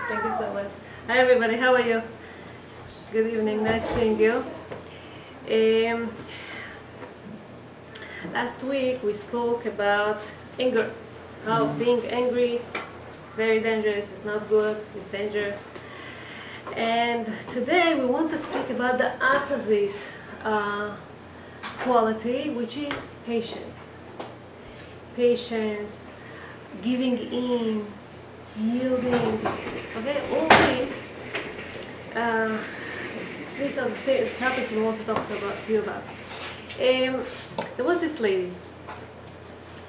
Thank you so much. Hi everybody, how are you? Good evening, nice seeing you. Last week we spoke about anger, how being angry is very dangerous, it's not good, it's danger. And today we want to speak about the opposite quality, which is patience. Patience, giving in, yielding. Okay, all these are the topics we want to talk to you about. There was this lady.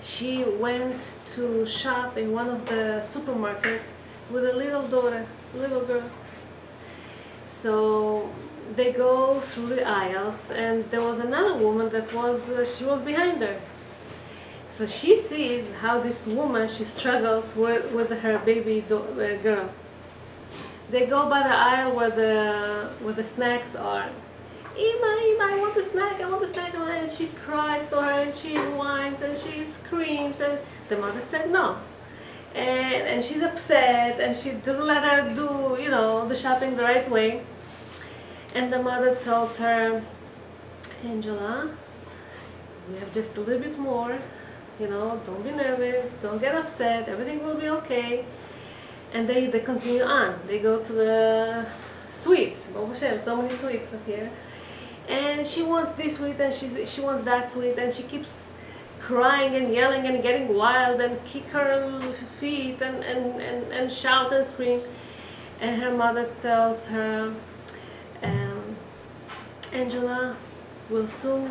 She went to shop in one of the supermarkets with a little daughter, little girl. So they go through the aisles, and there was another woman that she was behind her. So she sees how this woman, she struggles with her baby girl. They go by the aisle where the snacks are. Ima, I want the snack, I want the snack. And she cries to her, and she whines, and she screams, and the mother said no. And she's upset, and she doesn't let her do, the shopping the right way. And the mother tells her, Angela, we have just a little bit more. Don't be nervous, don't get upset, everything will be okay. And they continue on. They go to the sweets. Baruch Hashem, so many sweets up here. And she wants this sweet, and she wants that sweet, and she keeps crying and yelling and getting wild and kick her feet and shout and scream. And her mother tells her, Angela, we'll soon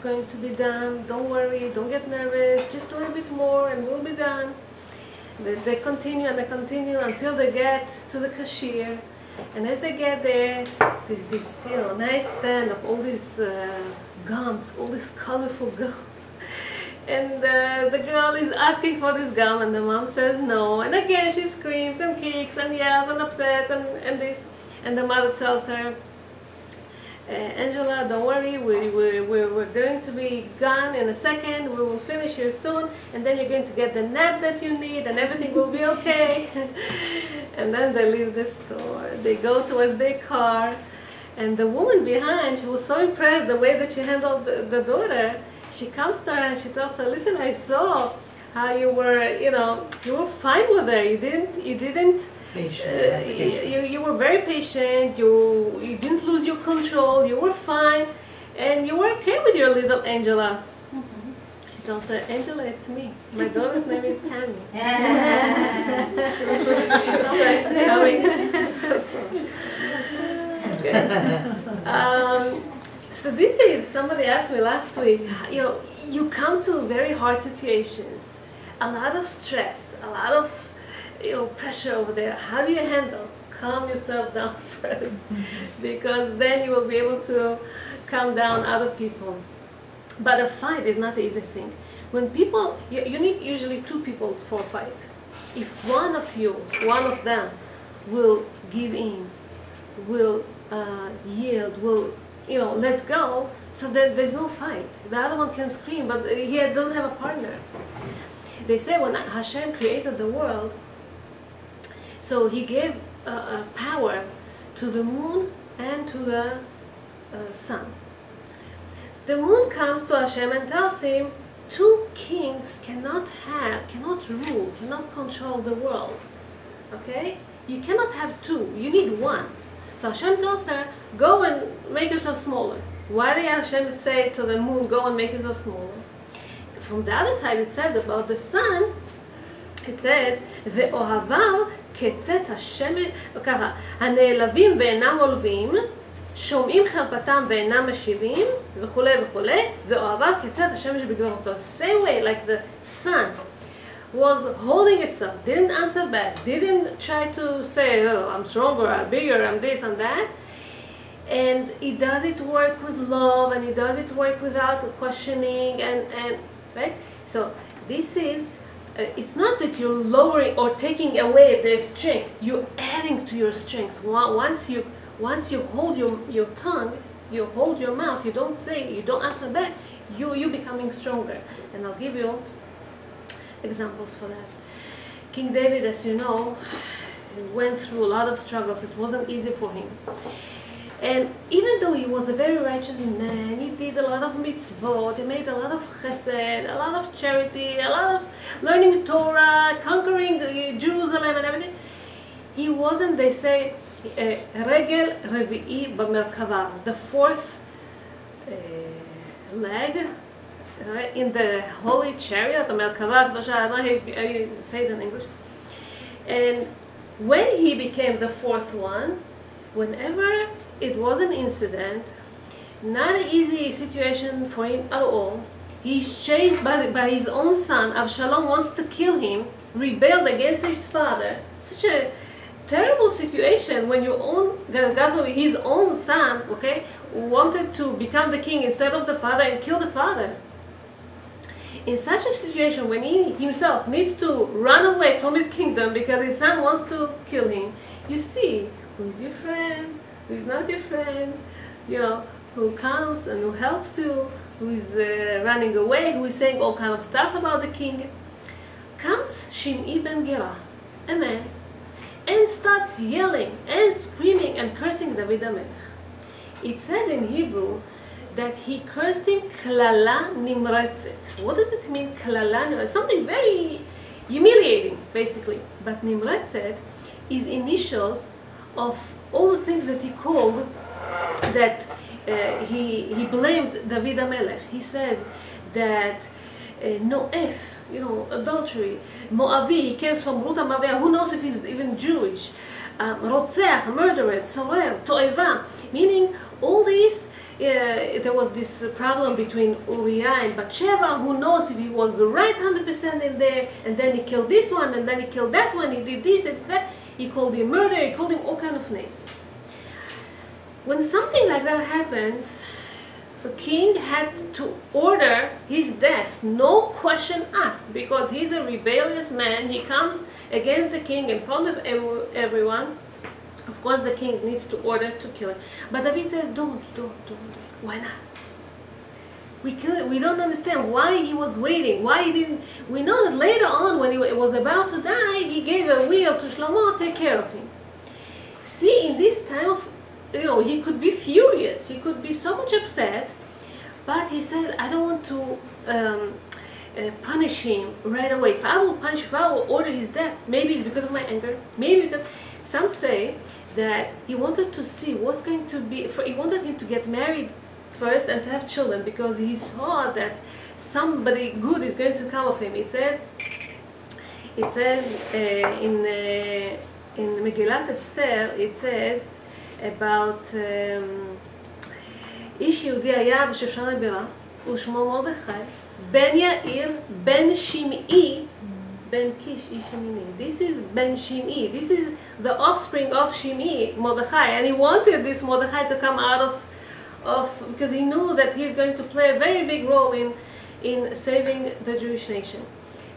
going to be done. Don't worry, don't get nervous, just a little bit more and we'll be done. They continue and they continue until they get to the cashier. And as they get there, there's this nice stand of all these gums, all these colorful gums. And the girl is asking for this gum, and the mom says no. And again she screams and kicks and yells and upset and this. And the mother tells her, Angela, don't worry, we're going to be gone in a second, we will finish here soon, and then you're going to get the nap that you need, and everything will be okay. And then they leave the store, they go towards their car, and the woman behind, she was so impressed the way that she handled the daughter. She comes to her and she tells her, listen, I saw how you were, you were fine with her, you didn't you were very patient, you didn't lose your control, you were fine, and you were okay with your little Angela. She tells her, Angela, it's me. My daughter's name is Tammy. She was coming. So this is, somebody asked me last week, you come to very hard situations, a lot of stress, a lot of pressure over there. How do you handle? Calm yourself down first, because then you will be able to calm down other people. But a fight is not an easy thing. When people, you need usually two people for a fight. If one of them will give in, will yield, will let go, so that there's no fight. The other one can scream, but he doesn't have a partner. They say when Hashem created the world, so he gave power to the moon and to the sun. The moon comes to Hashem and tells him, two kings cannot rule, cannot control the world. Okay? You cannot have two, you need one. So Hashem tells her, go and make yourself smaller. Why did Hashem say to the moon, go and make yourself smaller? From the other side it says about the sun, it says, ואוהביו כצאת השמש, ככה, הנעלבים ואינם עולבים, שומעים חרפתם ואינם משיבים, וכולי וכולי, ואוהביו כצאת השמש בגבורתו. Same way, like the sun was holding itself, didn't answer back, didn't try to say, oh, I'm stronger, I'm bigger, I'm this and that. And he does it work with love, and he does it work without questioning, and right? So this is, it's not that you're lowering or taking away their strength, you're adding to your strength. Once you hold your tongue, you hold your mouth, you don't say, you don't answer back, you're becoming stronger. And I'll give you examples for that. King David, as you know, went through a lot of struggles. It wasn't easy for him. And even though he was a very righteous man, he did a lot of mitzvot, he made a lot of chesed, a lot of charity, a lot of learning Torah, conquering Jerusalem and everything. He wasn't, they say, regel revi'i b'merkava, the fourth leg in the holy chariot, the merkava, I don't know how you say it in English. And when he became the fourth one, whenever it was an incident, not an easy situation for him at all. He's chased by his own son. Avshalom wants to kill him, rebelled against his father. Such a terrible situation when your own, his own son, okay, wanted to become the king instead of the father and kill the father. In such a situation, when he himself needs to run away from his kingdom because his son wants to kill him, you see who is your friend, who is not your friend, you know, who comes and who helps you, who is running away, who is saying all kind of stuff about the king. Comes Shim'i ben Gera, a man, and starts yelling and screaming and cursing David HaMelech. It says in Hebrew that he cursed him klala nimretzet. What does it mean, klala nimretzet? Something very humiliating, basically. But nimretzet is initials of all the things that he called, that he blamed David HaMelech. He says that no'ef, you know, adultery, Moavi, he comes from Ruta Mavia, who knows if he's even Jewish, Rotzeach, murderer, Tzorer, To'eva, meaning all these, there was this problem between Uriah and Bathsheba, who knows if he was right 100% in there, and then he killed this one, and then he killed that one, he did this and that. He called him murder, he called him all kind of names. When something like that happens, the king had to order his death, no question asked, because he's a rebellious man. He comes against the king in front of everyone. Of course, the king needs to order to kill him. But David says, don't. Why not? We don't understand why he was waiting, why he didn't. We know that later on, when he was about to die, he gave a will to Shlomo, take care of him. See, in this time of, you know, he could be furious, he could be so much upset, but he said, I don't want to punish him right away. If I will order his death, maybe it's because of my anger, maybe because, some say that he wanted to see what's going to be, he wanted him to get married first and to have children, because he saw that somebody good is going to come of him. It says in Megillat Esther, it says about איש יהודי היה בשושן הבירה, ושמו מרדכי, בן יאיר, בן שמעי, בן קיש, איש ימיני. This is Ben Shim'i. This is the offspring of Shim'i, Mordechai, and he wanted this Mordechai to come out of because he knew that he's going to play a very big role in saving the Jewish nation.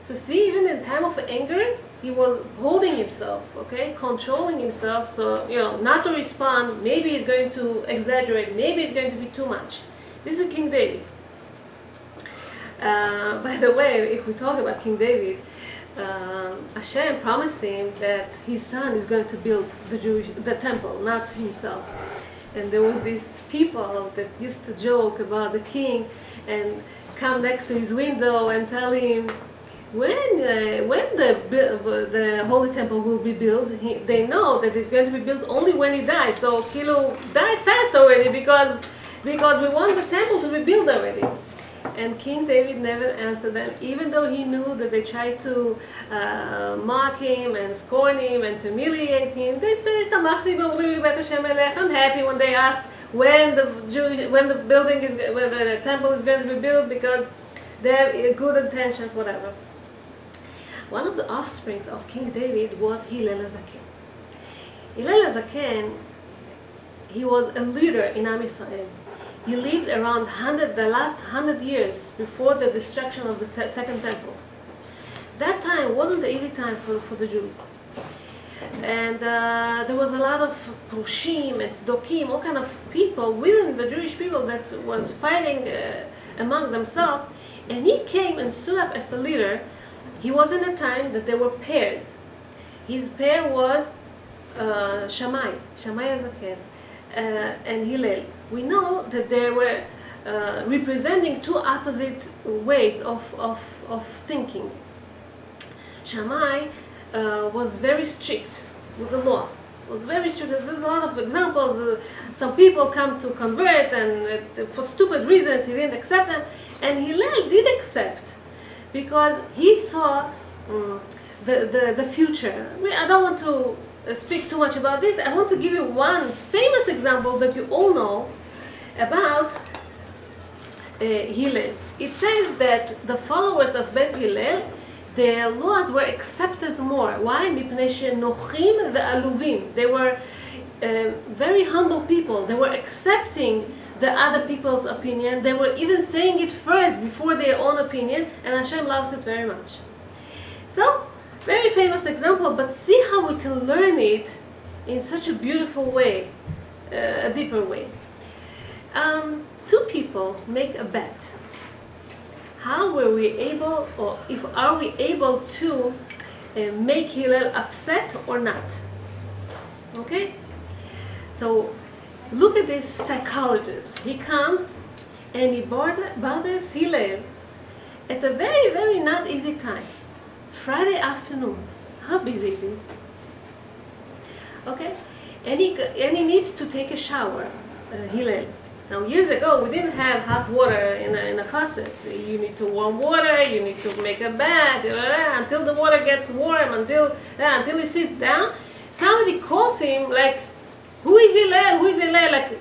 So see, even in time of anger, he was holding himself, okay, controlling himself, so, you know, not to respond. Maybe he's going to exaggerate, maybe it's going to be too much. This is King David. By the way, if we talk about King David, Hashem promised him that his son is going to build the temple, not himself. And there was these people that used to joke about the king and come next to his window and tell him, when the holy temple will be built, they know that it's going to be built only when he dies. So Kilo, die fast already, because we want the temple to be built already. And King David never answered them, even though he knew that they tried to mock him and scorn him and to humiliate him. They say, I'm happy when they ask when the temple is going to be built, because they have good intentions, whatever. One of the offsprings of King David was Hillel HaZaken. Hillel HaZaken, he was a leader in Am Yisrael. He lived around the last 100 years before the destruction of the second temple. That time wasn't an easy time for the Jews. And there was a lot of Prushim and Tzdokim, all kind of people within the Jewish people that was fighting among themselves. And he came and stood up as the leader. He was in a time that there were pairs. His pair was Shammai Zaken, and Hillel, we know that they were representing two opposite ways of thinking. Shammai was very strict with the law. Was very strict. There's a lot of examples. Some people come to convert, and for stupid reasons he didn't accept them. And Hillel did accept, because he saw the future. I don't want to speak too much about this. I want to give you one famous example that you all know about Hillel. It says that the followers of Bet Hillel, their laws were accepted more. Why? מפני שנוחים ועלובים. They were very humble people. They were accepting the other people's opinion. They were even saying it first before their own opinion, and Hashem loves it very much. So, very famous example, but see how we can learn it in such a beautiful way, a deeper way. Two people make a bet. How were we able, or if are we able to make Hillel upset or not? Okay? So look at this psychologist. He comes and he bothers Hillel at a very, very not easy time. Friday afternoon. How busy it is. Okay? And he needs to take a shower, Hillel. Now, years ago, we didn't have hot water in a faucet. You need to warm water, you need to make a bath, until the water gets warm, until he sits down. Somebody calls him, like, who is Hillel? Who is Hillel? Like,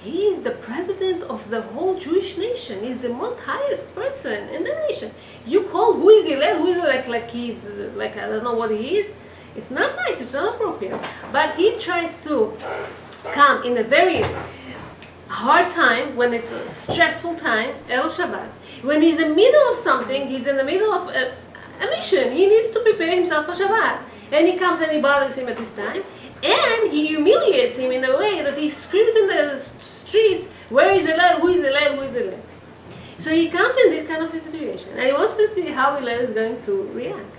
he is the president of the whole Jewish nation. He's the most highest person in the nation. You call, who is Hillel? Who is Hillel? Like he's, like, I don't know what he is. It's not nice, it's not appropriate. But he tries to come in a very hard time, when it's a stressful time, El Shabbat. When he's in the middle of something, he's in the middle of a mission. He needs to prepare himself for Shabbat. And he comes and he bothers him at this time. And he humiliates him in a way that he screams in the streets, where is Hillel? Who is Hillel? Who is Hillel? So he comes in this kind of a situation. And he wants to see how Hillel is going to react.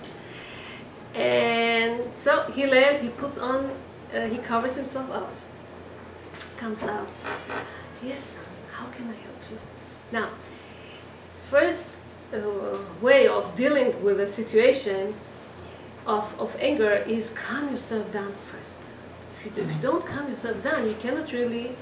And so Hillel, he puts on, he covers himself up. Comes out. Yes, how can I help you? Now, first way of dealing with a situation of anger is calm yourself down first. If you don't calm yourself down, you cannot really,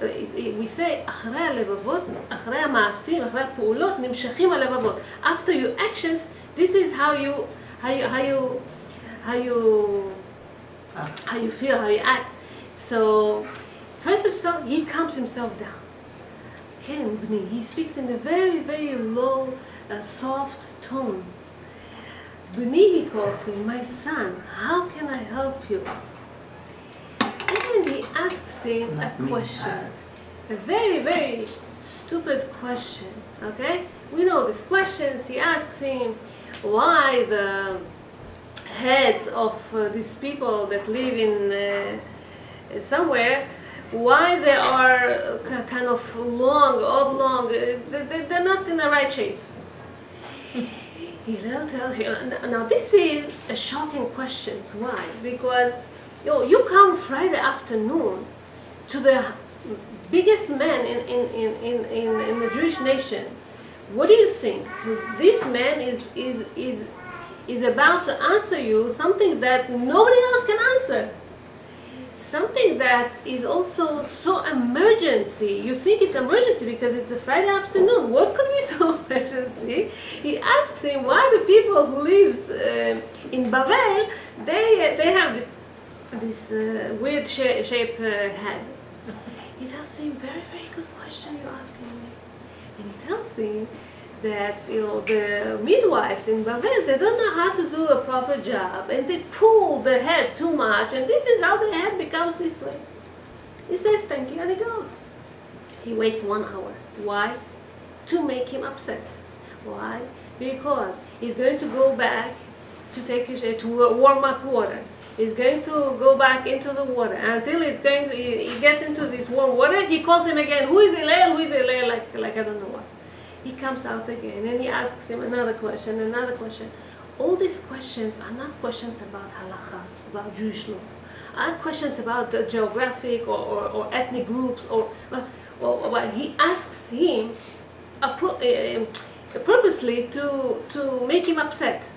we say, אחרי הלבבות, אחרי המעשים, אחרי הפעולות, נמשכים הלבבות. After your actions, this is how you feel, how you act. So, first of all, he calms himself down. Ken Bni, he speaks in a very, very low, soft tone. Bni, he calls him, my son, how can I help you? And he asks him a question. A very, very stupid question, okay? We know these questions. He asks him why the heads of these people that live in somewhere, why they are kind of long, oblong, they're not in the right shape. Hillel tells you, now this is a shocking question. Why? Because you come Friday afternoon to the biggest man in the Jewish nation. What do you think? So this man is about to answer you something that nobody else can answer. Something that is also so emergency. You think it's emergency because it's a Friday afternoon. What could be so emergency? He asks him why the people who lives in Bavel, they have this weird shaped head. He tells him, very, very good question you're asking me. And he tells him that the midwives in Bavel, they don't know how to do a proper job, and they pull the head too much, and this is how the head becomes this way. He says thank you, and he goes. He waits 1 hour. Why? To make him upset. Why? Because he's going to go back to warm up water. He's going to go back into the water until he gets into this warm water. He calls him again. Who is Hillel? Who is Hillel? Like I don't know what. He comes out again and he asks him another question, another question. All these questions are not questions about halacha, about Jewish law. questions about the geographic or ethnic groups, or he asks him purposely to make him upset.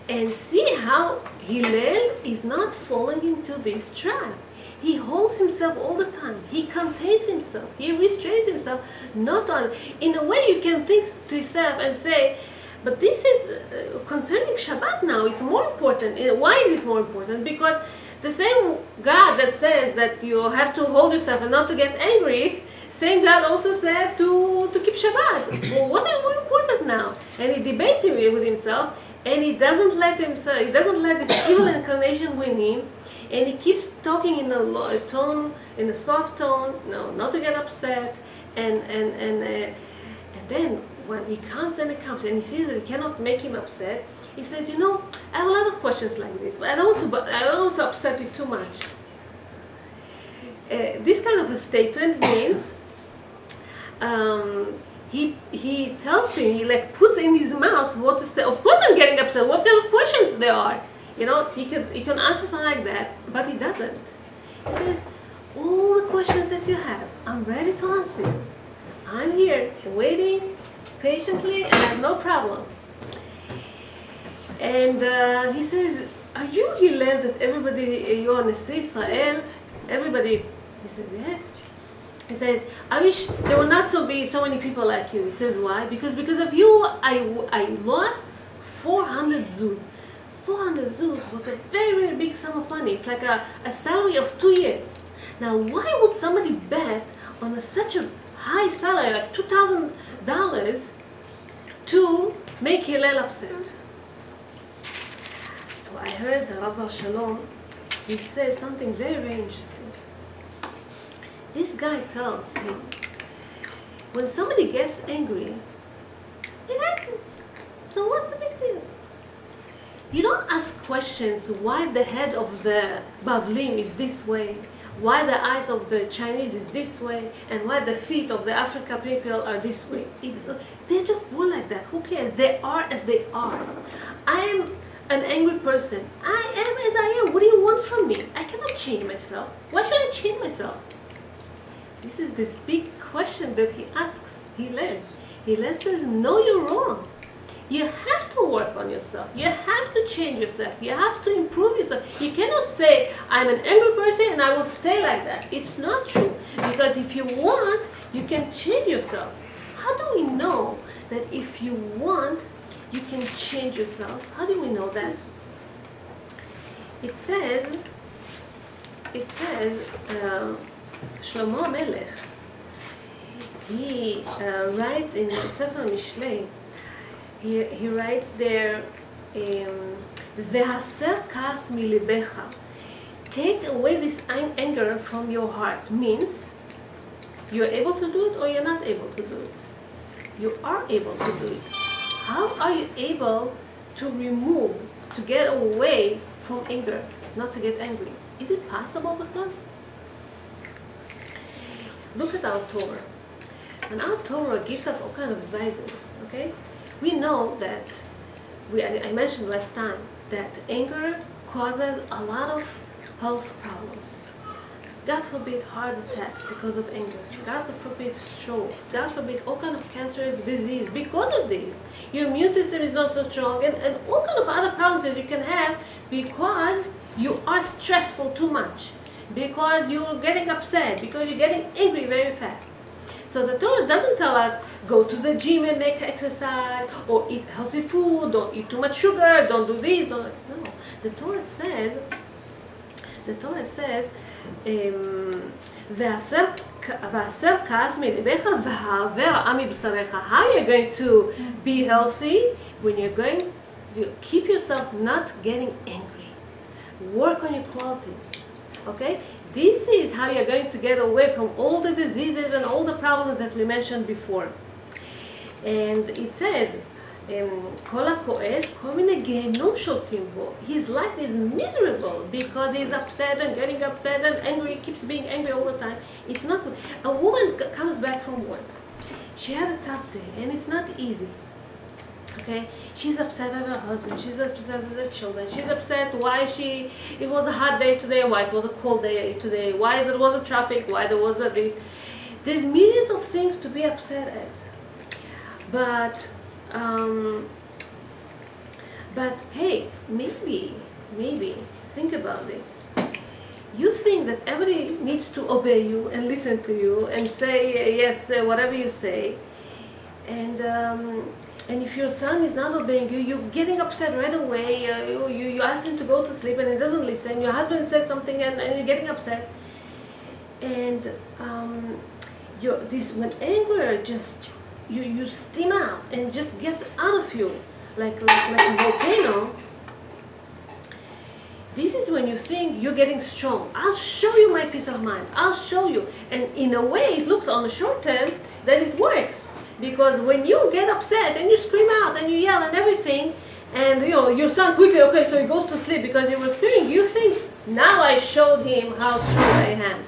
And see how Hillel is not falling into this trap. He holds himself all the time. He contains himself. He restrains himself. Not on. In a way, you can think to yourself and say, but this is concerning Shabbat now. It's more important. Why is it more important? Because the same God that says that you have to hold yourself and not to get angry, same God also said to keep Shabbat. Well, what is more important now? And he debates with himself, and he doesn't let himself. He doesn't let this evil inclination win him. And he keeps talking in a tone, in a soft tone, no, not to get upset. And then when he comes and he sees that he cannot make him upset, he says, you know, I have a lot of questions like this, but I don't want to upset you too much. This kind of a statement means he tells him, he like puts in his mouth what to say. Of course I'm getting upset. What kind of questions there are? You know, he can answer something like that, but he doesn't. He says, all the questions that you have, I'm ready to answer you. I'm here, waiting patiently, and I have no problem. And he says, are you Hillel that everybody, you're Nasi Israel? Everybody, he says, yes. He says, I wish there would not be so many people like you. He says, why? Because of you, I lost 400 zuz. 400 zuz was a very, very big sum of money. It's like a salary of 2 years. Now, why would somebody bet on such a high salary, like $2,000, to make Hillel upset? So I heard Rabbi Shalom, he says something very, very interesting. This guy tells him, when somebody gets angry, it happens. So what's the big deal? You don't ask questions why the head of the Bavlim is this way, why the eyes of the Chinese is this way, and why the feet of the African people are this way. They're just born like that. Who cares? They are as they are. I am an angry person. I am as I am. What do you want from me? I cannot change myself. Why should I change myself? This is this big question that he asks Hillel. Hillel says, no, you're wrong. You have to work on yourself. You have to change yourself. You have to improve yourself. You cannot say, I'm an angry person and I will stay like that. It's not true. Because if you want, you can change yourself. How do we know that if you want, you can change yourself? How do we know that? It says, Shlomo Melech, he writes in Sefer Mishlei, he writes there, Ve'haser kas milibecha. Take away this anger from your heart. Means you're able to do it or you're not able to do it. You are able to do it. How are you able to get away from anger, not to get angry? Is it possible with that? Look at our Torah. And our Torah gives us all kinds of advices, okay? We know that, I mentioned last time, that anger causes a lot of health problems. God forbid heart attacks because of anger. God forbid strokes. God forbid all kinds of cancerous disease because of this. Your immune system is not so strong, and all kinds of other problems that you can have because you are stressful too much, because you're getting upset, because you're getting angry very fast. So the Torah doesn't tell us, go to the gym and make exercise, or eat healthy food, don't eat too much sugar, don't do this, don't. No. The Torah says, how you're going to be healthy when you're going to keep yourself not getting angry. Work on your qualities. Okay? This is how you're going to get away from all the diseases and all the problems that we mentioned before. And it says, his life is miserable because he's upset and getting upset and angry, keeps being angry all the time. It's not good. A woman comes back from work. She had a tough day and it's not easy. Okay, she's upset at her husband, she's upset at her children, she's upset why it was a hot day today, why it was a cold day today, why there was a traffic, why there was a this. There's millions of things to be upset at. But hey, maybe, think about this. You think that everybody needs to obey you and listen to you and say yes, whatever you say, and if your son is not obeying you, you're getting upset right away. You ask him to go to sleep and he doesn't listen. Your husband said something and you're getting upset. And when anger just you steam out and just gets out of you like a volcano. This is when you think you're getting strong. I'll show you my peace of mind. I'll show you. And in a way, it looks on the short term that it works. Because when you get upset and you scream out and you yell and everything, and your son quickly, okay, so he goes to sleep because you were screaming, you think, now I showed him how strong I am.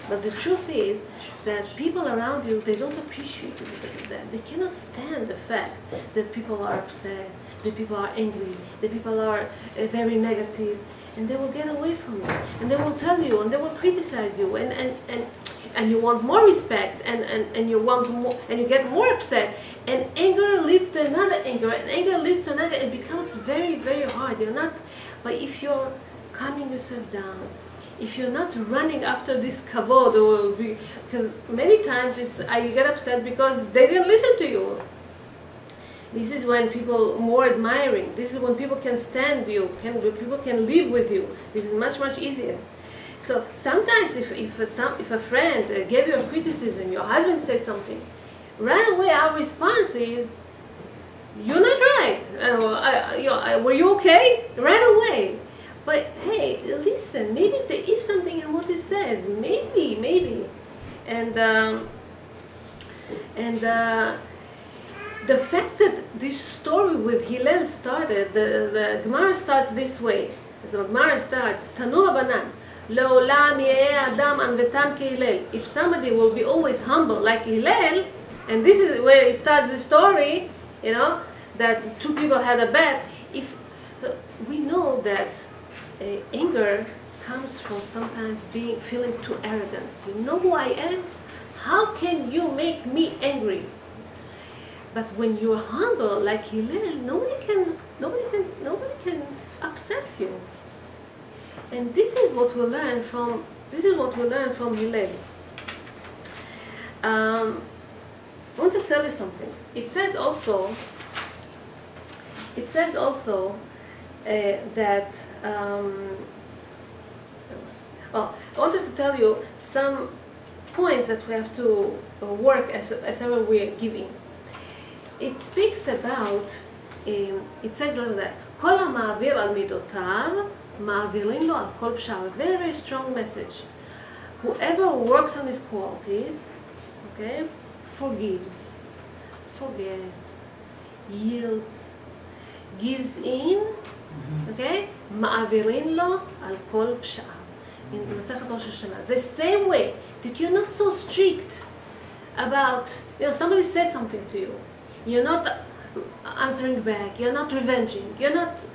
But the truth is that people around you, they don't appreciate you because of that. They cannot stand the fact that people are upset, that people are angry, that people are very negative. And they will get away from you, and they will tell you, and they will criticize you, and you want more respect, and you want more, and you get more upset, and anger leads to another anger, and anger leads to another. It becomes very, very hard. But if you're calming yourself down, if you're not running after this kavod, because many times you get upset because they didn't listen to you. This is when people more admiring. This is when people can stand you, people can live with you. This is much, much easier. So sometimes if a friend gave you a criticism, your husband said something, right away our response is, you're not right. Were you okay? Right away. But hey, listen, maybe there is something in what he says. Maybe. The fact that this story with Hillel started, the Gemara starts this way. So the Gemara starts, Tanu Rabbanan, Le'olam yeheh adam anvetam keHillel. If somebody will be always humble like Hillel, and this is where it starts the story, that two people had a bet. We know that anger comes from sometimes feeling too arrogant. You know who I am? How can you make me angry? But when you're humble like Hillel, nobody can upset you. And this is what we learn from Hillel. I want to tell you something. It says also that I wanted to tell you some points that we have to work as we're giving. It speaks about, it says like that, כל המעביר על מידותיו, מעבירים לו על כל פשעיו. Very, very strong message. Whoever works on his qualities, okay, forgives, forgets, yields, gives in, okay, מעבירים לו על כל פשעיו. In Masechet Rosh Hashanah. The same way that you're not so strict about, somebody said something to you. You're not answering back. You're not revenging. You're not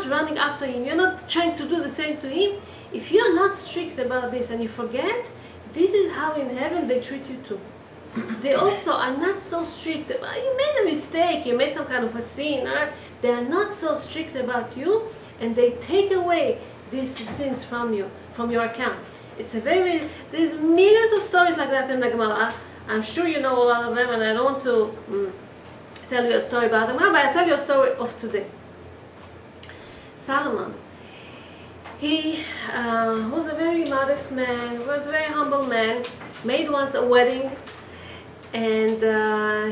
running after him. You're not trying to do the same to him. If you're not strict about this and you forget, this is how in heaven they treat you too. They also are not so strict. You made a mistake. You made some kind of a sin. Or they are not so strict about you, and they take away these sins from you, from your account. There's millions of stories like that in the Gemara. I'm sure you know a lot of them, and I don't want to tell you a story about them, but I'll tell you a story of today. Solomon, he was a very modest man, was a very humble man, made once a wedding, and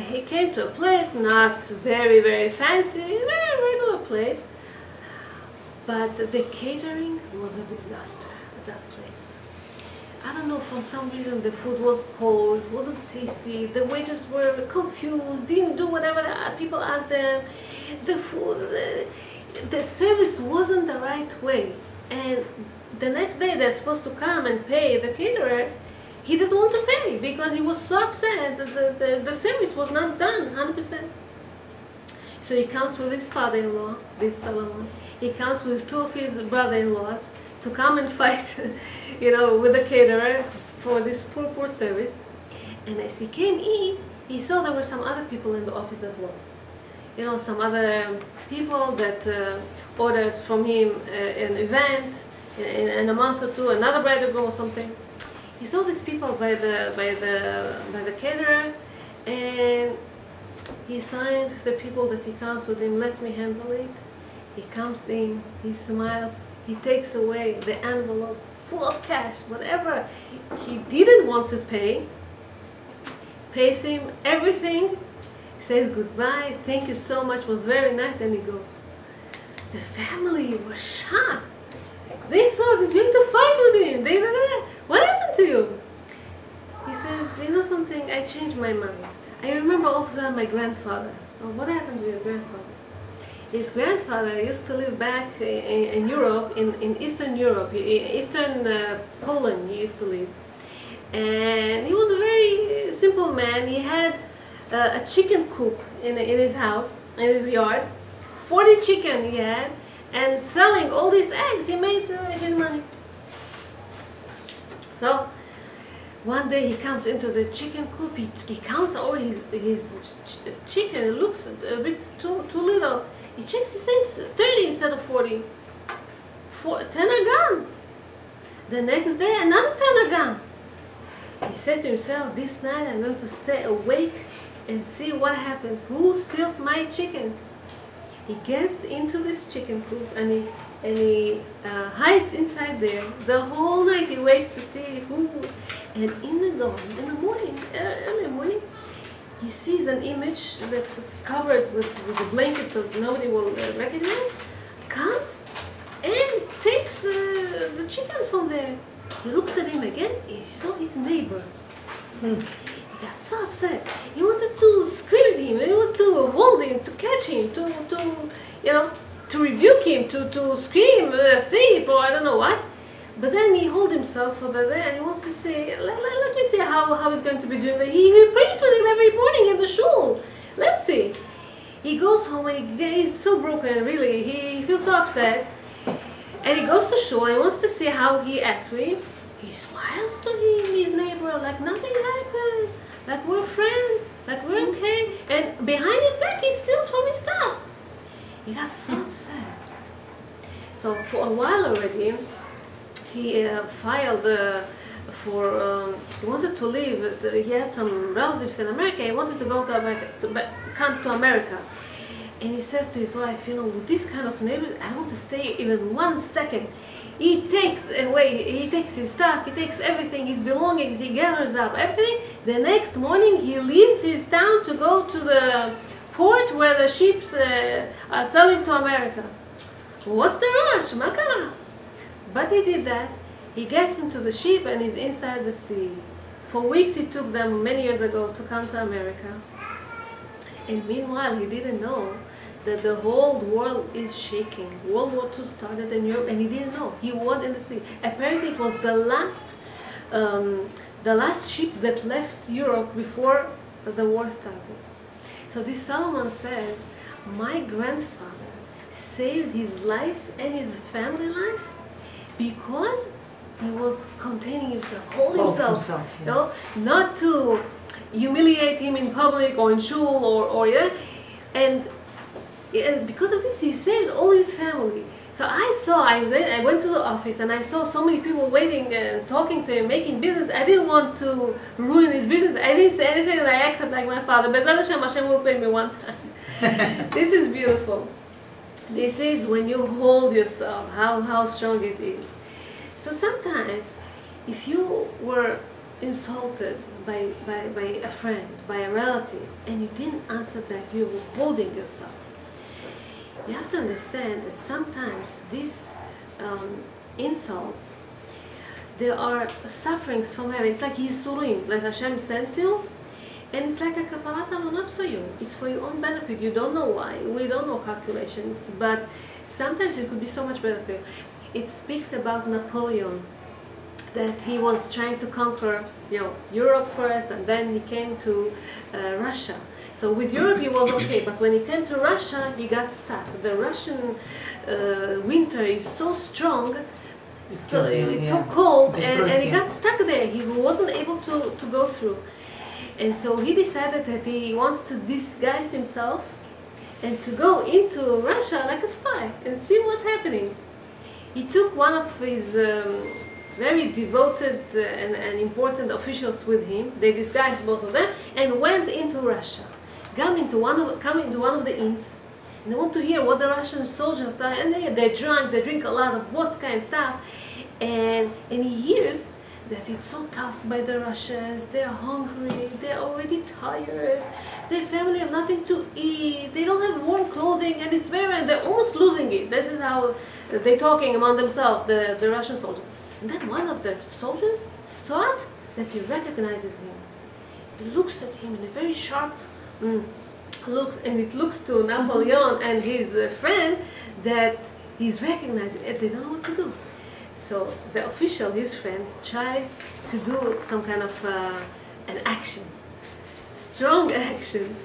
he came to a place, not very, very fancy, very regular place, but the catering was a disaster at that place. I don't know, for some reason the food was cold, it wasn't tasty, the waiters were confused, didn't do whatever people asked them, the service wasn't the right way. And the next day they're supposed to come and pay the caterer. He doesn't want to pay because he was so upset that the service was not done 100%. So he comes with his father-in-law, this Solomon. He comes with two of his brother-in-laws to come and fight, with the caterer for this poor service. And as he came in, he saw there were some other people in the office as well. Some other people that ordered from him an event in a month or two, another bridegroom or something. He saw these people by the caterer, and he signed the people that he comes with him, let me handle it. He comes in, he smiles, he takes away the envelope full of cash, whatever he didn't want to pay, pays him everything, says goodbye, thank you so much, was very nice, and he goes. The family was shocked. They thought he's going to fight with him. They said, what happened to you? He says, you know something, I changed my mind. I remember all of a sudden my grandfather. Oh, what happened to your grandfather? His grandfather used to live back in Europe, in Eastern Europe, Eastern Poland he used to live. And he was a very simple man. He had a chicken coop in his house, in his yard. 40 chicken he had, and selling all these eggs, he made his money. So one day he comes into the chicken coop, he counts over his chicken, it looks a bit too little. He checks, he says 30 instead of 40. 10 are gone. The next day another 10 are gone. He said to himself, this night I'm going to stay awake and see what happens. Who steals my chickens? He gets into this chicken coop and he hides inside there. The whole night he waits to see who. And in the dawn, in the morning, early morning, he sees an image that's covered with a blanket so nobody will recognize. Comes and takes the chicken from there. He looks at him again. He saw his neighbor. He got so upset. He wanted to scream at him. He wanted to hold him, to catch him, to rebuke him, to scream, thief, or I don't know what. But then he holds himself over there and he wants to say, let me see how he's going to be doing that. He prays with him every morning in the shul. Let's see. He goes home and he's so broken, really. He feels so upset. And he goes to shul and he wants to see how he acts with him. He smiles to him, his neighbor, like nothing happened. Like we're friends, like we're okay. And behind his back he steals from his stuff. He got so upset. So for a while already, he filed he wanted to leave. He had some relatives in America. He wanted to go to America, come to America. And he says to his wife, with this kind of neighbor, I want to stay even 1 second. He takes his stuff, he takes everything, his belongings, he gathers up everything. The next morning he leaves his town to go to the port where the ships are selling to America. What's the rush? Makara. But he did that. He gets into the ship and is inside the sea. For weeks it took them many years ago to come to America. And meanwhile he didn't know that the whole world is shaking. World War II started in Europe and he didn't know. He was in the sea. Apparently it was the last ship that left Europe before the war started. So this Solomon says, my grandfather saved his life and his family life because he was containing himself, holding himself, not to humiliate him in public or in shul and because of this he saved all his family. So I went to the office and I saw so many people waiting and talking to him, making business. I didn't want to ruin his business. I didn't say anything and I acted like my father. Bezrat Hashem, Hashem will pay me one time. This is beautiful. This is when you hold yourself, how strong it is. So sometimes if you were insulted by a friend, by a relative, and you didn't answer back, you were holding yourself. You have to understand that sometimes these insults, there are sufferings from heaven. It's like Yisurim, like Hashem sends you, and it's like a Kappalat not for you. It's for your own benefit. You don't know why. We don't know calculations, but sometimes it could be so much better for you. It speaks about Napoleon. that he was trying to conquer, Europe first, and then he came to Russia. So with Europe he was okay, but when he came to Russia, he got stuck. The Russian winter is so strong, so it's so cold, and he got stuck there. He wasn't able to go through. And so he decided that he wants to disguise himself and to go into Russia like a spy and see what's happening. He took one of his very devoted and important officials with him. They disguised both of them and went into Russia. Come into one of the inns, and they want to hear what the Russian soldiers are. And they're drunk. They drink a lot of vodka and stuff. And he hears that it's so tough by the Russians. They're hungry. They're already tired. Their family have nothing to eat. They don't have warm clothing, and they're almost losing it. This is how they're talking among themselves, the Russian soldiers. And then one of the soldiers thought that he recognizes him. He looks at him in a very sharp looks, and it looks to Napoleon and his friend that he's recognizing, and they don't know what to do. So the official, his friend, tried to do some kind of an action, strong action.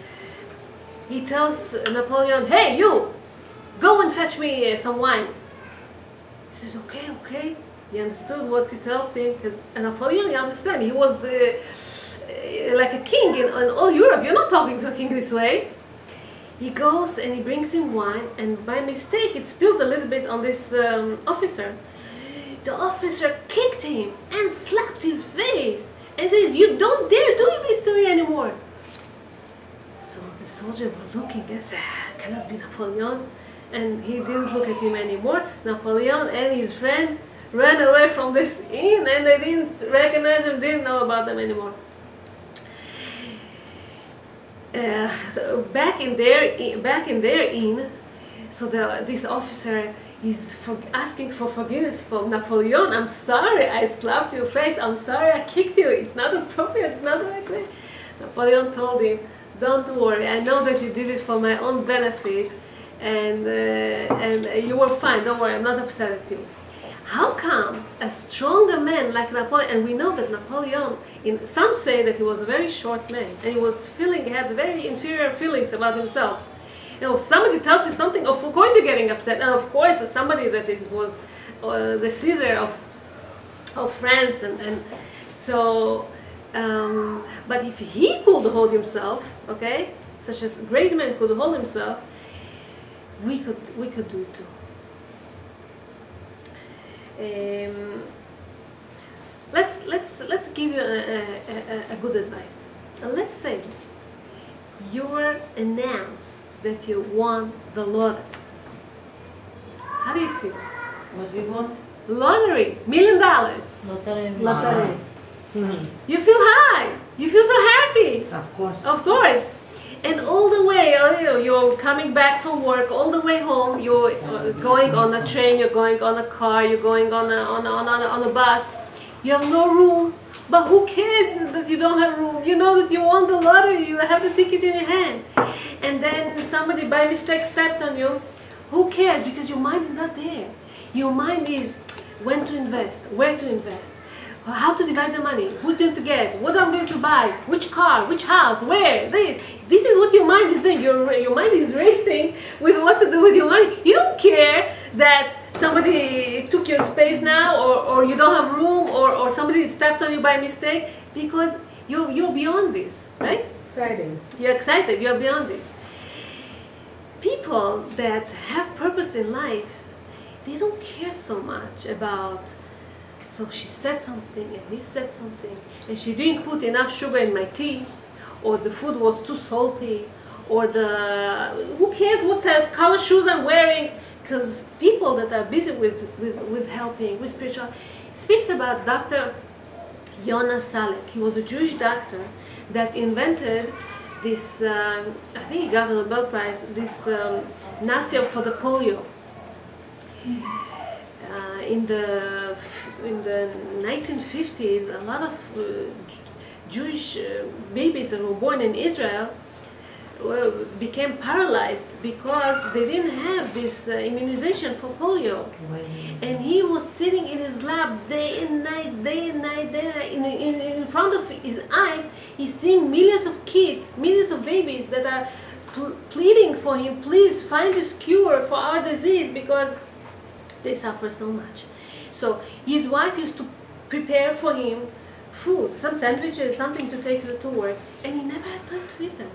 He tells Napoleon, "Hey, you, go and fetch me some wine." He says, "Okay, okay." He understood what he tells him, because Napoleon, you understand, he was like a king in all Europe. You're not talking to a king this way. He goes and he brings him wine, and by mistake it spilled a little bit on this officer. The officer kicked him and slapped his face and says, "You don't dare do this to me anymore." So the soldier was looking and said, "Cannot be Napoleon." And he didn't look at him anymore. Napoleon and his friend ran away from this inn, and they didn't recognize him, didn't know about them anymore. So back in their inn, so this officer is asking for forgiveness from Napoleon. "I'm sorry, I slapped your face. I'm sorry, I kicked you. It's not appropriate. It's not the right way." Napoleon told him, "Don't worry. I know that you did it for my own benefit, and you were fine. Don't worry. I'm not upset at you." How come a stronger man like Napoleon, and we know that Napoleon, some say that he was a very short man, and he had very inferior feelings about himself. Somebody tells you something, of course you're getting upset, and of course somebody that was the Caesar of France, and so, but if he could hold himself, okay, such as a great man could hold himself, we could do it too. Let's give you a good advice. Let's say you were announced that you won the lottery. How do you feel? What we won? Lottery, $1 million. Lottery. You feel high. You feel so happy. Of course. Of course. And all the way, you're coming back from work, all the way home, you're going on a train, you're going on a car, you're going on a bus. You have no room, but who cares that you don't have room? You know that you won the lottery, you have the ticket in your hand. And then somebody by mistake stepped on you. Who cares? Because your mind is not there. Your mind is when to invest, where to invest, how to divide the money, who's going to get, what I'm going to buy, which car, which house, where, this is what your mind is doing. Your mind is racing with what to do with your money. You don't care that somebody took your space now, or you don't have room, or somebody stepped on you by mistake, because you're beyond this, right? Exciting. You're excited, you're beyond this. People that have purpose in life, they don't care so much about, so she said something and he said something, and she didn't put enough sugar in my tea, or the food was too salty, or who cares what color shoes I'm wearing? Because people that are busy with helping, with spiritual, speaks about Dr. Yonah Salek. He was a Jewish doctor that invented this, I think he got the Nobel Prize, this nasio for the polio. In the 1950s, a lot of Jewish babies that were born in Israel became paralyzed because they didn't have this immunization for polio. And he was sitting in his lap day and night, day and night, day and night. In front of his eyes, he's seeing millions of kids, millions of babies that are pleading for him, please find this cure for our disease because they suffer so much. So his wife used to prepare for him food, some sandwiches, something to take to work, and he never had time to eat them.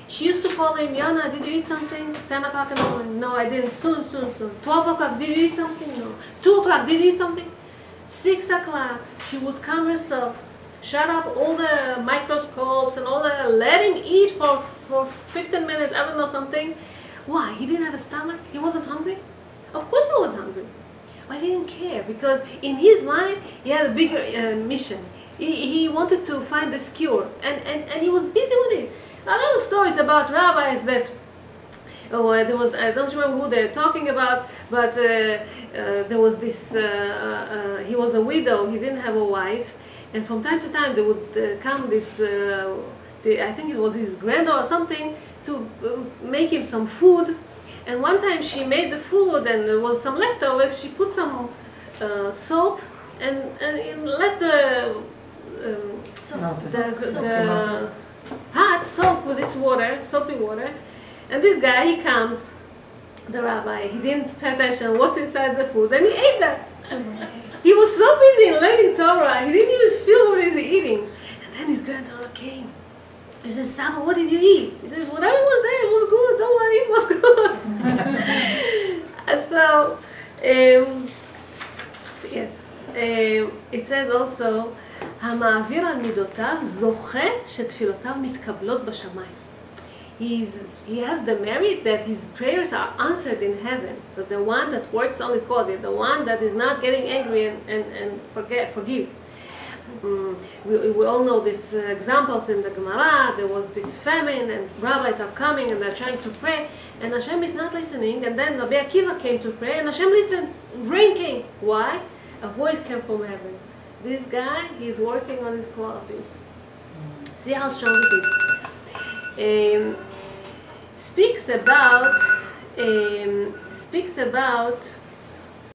She used to call him, Yana, did you eat something? 10 o'clock in the morning. No, I didn't. Soon. 12 o'clock, did you eat something? No. 2 o'clock, did you eat something? 6 o'clock, she would come herself, shut up all the microscopes and all the, let him eat for 15 minutes, I don't know, something. Why? He didn't have a stomach? He wasn't hungry? Of course he was hungry. But he didn't care because in his mind, he had a bigger mission. He wanted to find this cure and he was busy with this. A lot of stories about rabbis that, there was, I don't remember who they're talking about, but there was this, he was a widow, he didn't have a wife, and from time to time there would come this, I think it was his granddaughter or something, to make him some food. And one time she made the food and there was some leftovers, she put some soap and let the pot soak with this water, soapy water. And this guy, he comes, the rabbi, he didn't pay attention what's inside the food, and he ate that. He was so busy in learning Torah, he didn't even feel what he's eating. And then his granddaughter came. He says, Saba, what did you eat? He says, whatever was there, it was good, don't worry, it was good. So, yes, it says also, המעביר על מידותיו זוכה שתפילותיו מתקבלות בשמיים. He has the merit that his prayers are answered in heaven. But the one that works on his God, the one that is not getting angry and forgives. We all know these examples in the Gemara. There was this famine and rabbis are coming and they're trying to pray and Hashem is not listening, and then Rabbi Akiva came to pray and Hashem listened. Rain came. Why? A voice came from heaven. This guy, he's working on his qualities. See how strong it is. Speaks about